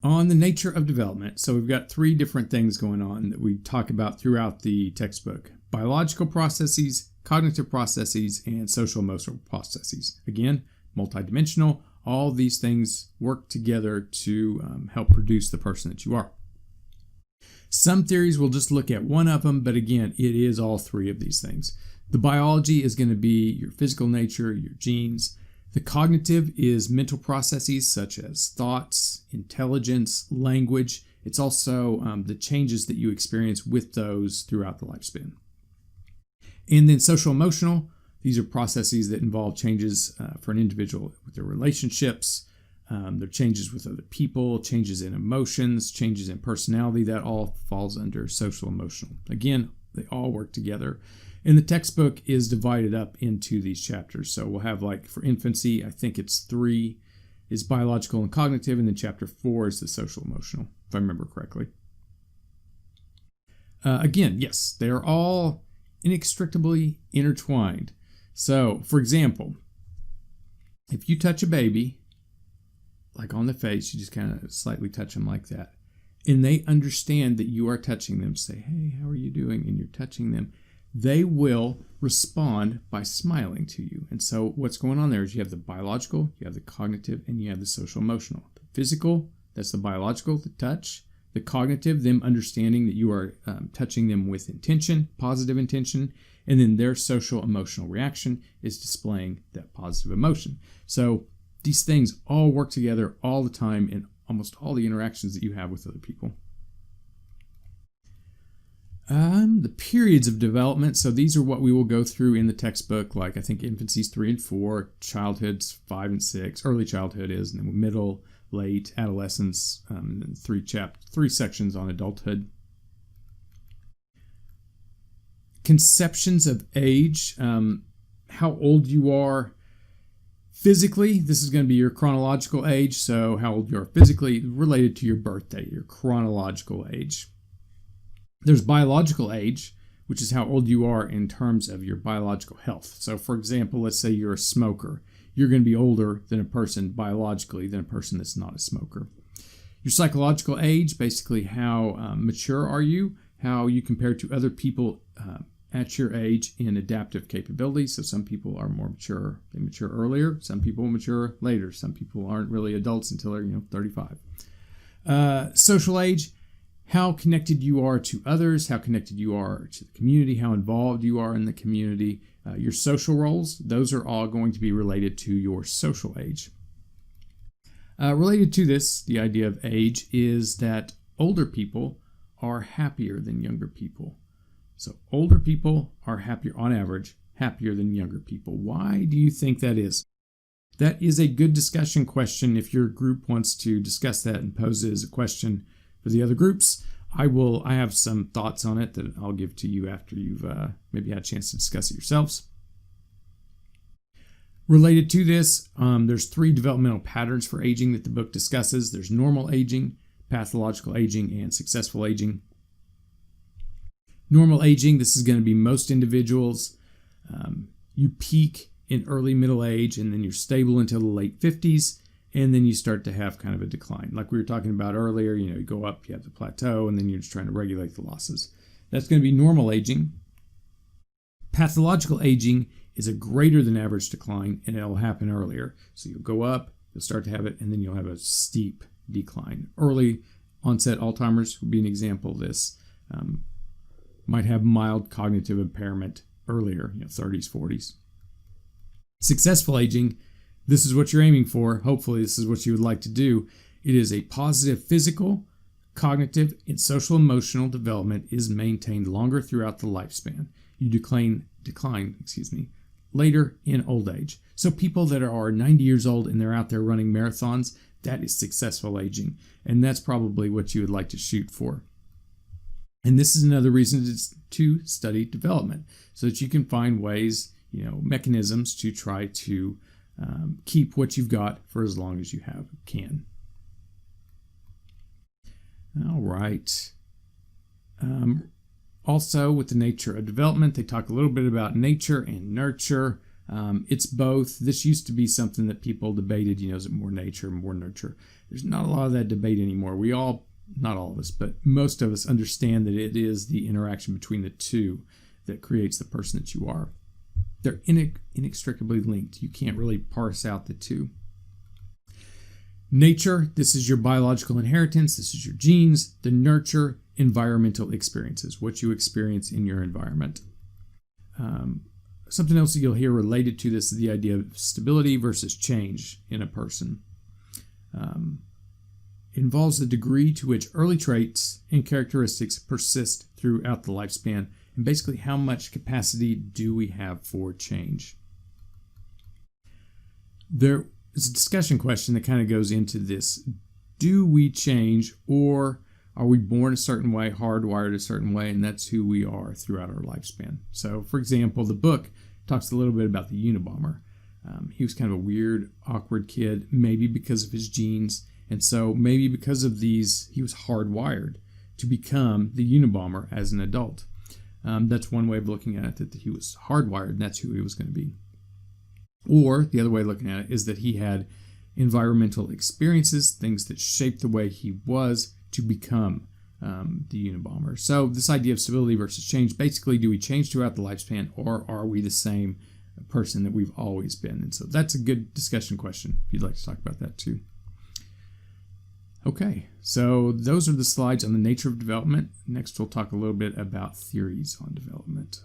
On the nature of development, so we've got three different things going on that we talk about throughout the textbook: biological processes, cognitive processes, and social emotional processes. Again, multidimensional. All these things work together to help produce the person that you are. Some theories will just look at one of them, but again, it is all three of these things. The biology is going to be your physical nature, your genes. The cognitive is mental processes such as thoughts, intelligence, language. It's also the changes that you experience with those throughout the lifespan. And then social emotional, these are processes that involve changes for an individual with their relationships, their changes with other people, changes in emotions, changes in personality. That all falls under social emotional. Again, they all work together. And the textbook is divided up into these chapters. So we'll have, like, for infancy, I think it's 3 is biological and cognitive, and then chapter 4 is the social emotional, if I remember correctly. Again, yes, they are all inextricably intertwined. So, for example, if you touch a baby, like on the face, you just kind of slightly touch them like that, and they understand that you are touching them, say, hey, how are you doing? And you're touching them. They will respond by smiling to you. And so what's going on there is you have the biological, you have the cognitive, and you have the social emotional. The physical, that's the biological, the touch. The cognitive, them understanding that you are touching them with intention, positive intention. And then their social emotional reaction is displaying that positive emotion. So these things all work together all the time in almost all the interactions that you have with other people. The periods of development. So these are what we will go through in the textbook. Like, I think infancy's 3 and 4, childhood's 5 and 6, early childhood is, and then middle, late, adolescence, and 3 sections on adulthood. Conceptions of age, how old you are physically. This is going to be your chronological age. So how old you are physically related to your birthday, your chronological age. There's biological age, which is how old you are in terms of your biological health. So, for example, let's say you're a smoker. You're going to be older than a person biologically than a person that's not a smoker. Your psychological age, basically how mature are you, how you compare to other people at your age in adaptive capabilities. So some people are more mature. They mature earlier. Some people mature later. Some people aren't really adults until they're 35. Social age, how connected you are to others, how connected you are to the community, how involved you are in the community. Your social roles, those are all going to be related to your social age. Related to this, the idea of age is that older people are happier than younger people. So older people are happier, on average, happier than younger people. Why do you think that is? That is a good discussion question. If your group wants to discuss that and pose it as a question for the other groups, I have some thoughts on it that I'll give to you after you've maybe had a chance to discuss it yourselves. Related to this, there's 3 developmental patterns for aging that the book discusses. There's normal aging, pathological aging, and successful aging. Normal aging, this is going to be most individuals. You peak in early middle age, and then you're stable until the late 50s. And then you start to have kind of a decline. Like we were talking about earlier, you go up, you have the plateau, and then you're just trying to regulate the losses. That's going to be normal aging. Pathological aging is a greater than average decline, and it'll happen earlier. So you'll go up, you'll start to have it, and then you'll have a steep decline. Early onset Alzheimer's would be an example of this. Might have mild cognitive impairment earlier, 30s, 40s. Successful aging, this is what you're aiming for. Hopefully, this is what you would like to do. It is a positive physical, cognitive, and social emotional development is maintained longer throughout the lifespan. You decline later in old age. So people that are 90 years old and they're out there running marathons, that is successful aging. And that's probably what you would like to shoot for. And this is another reason to study development, so that you can find ways, mechanisms to try to keep what you've got for as long as you can. All right. Also, with the nature of development, they talk a little bit about nature and nurture. It's both. This used to be something that people debated, is it more nature, more nurture? There's not a lot of that debate anymore. We all, not all of us, but most of us understand that it is the interaction between the two that creates the person that you are. They're inextricably linked. You can't really parse out the two. Nature, this is your biological inheritance. This is your genes. The nurture, environmental experiences, what you experience in your environment. Something else that you'll hear related to this is the idea of stability versus change in a person. It involves the degree to which early traits and characteristics persist throughout the lifespan, and basically how much capacity do we have for change. There is a discussion question that kind of goes into this. Do we change, or are we born a certain way, hardwired a certain way, and that's who we are throughout our lifespan? So, for example, the book talks a little bit about the Unabomber. He was kind of a weird, awkward kid, maybe because of his genes, and so maybe because of these, he was hardwired to become the Unabomber as an adult. That's one way of looking at it, that he was hardwired, and that's who he was going to be. Or the other way of looking at it is that he had environmental experiences, things that shaped the way he was to become the Unabomber. So this idea of stability versus change, basically, do we change throughout the lifespan, or are we the same person that we've always been? And so that's a good discussion question if you'd like to talk about that too. Okay, so those are the slides on the nature of development. Next, we'll talk a little bit about theories on development.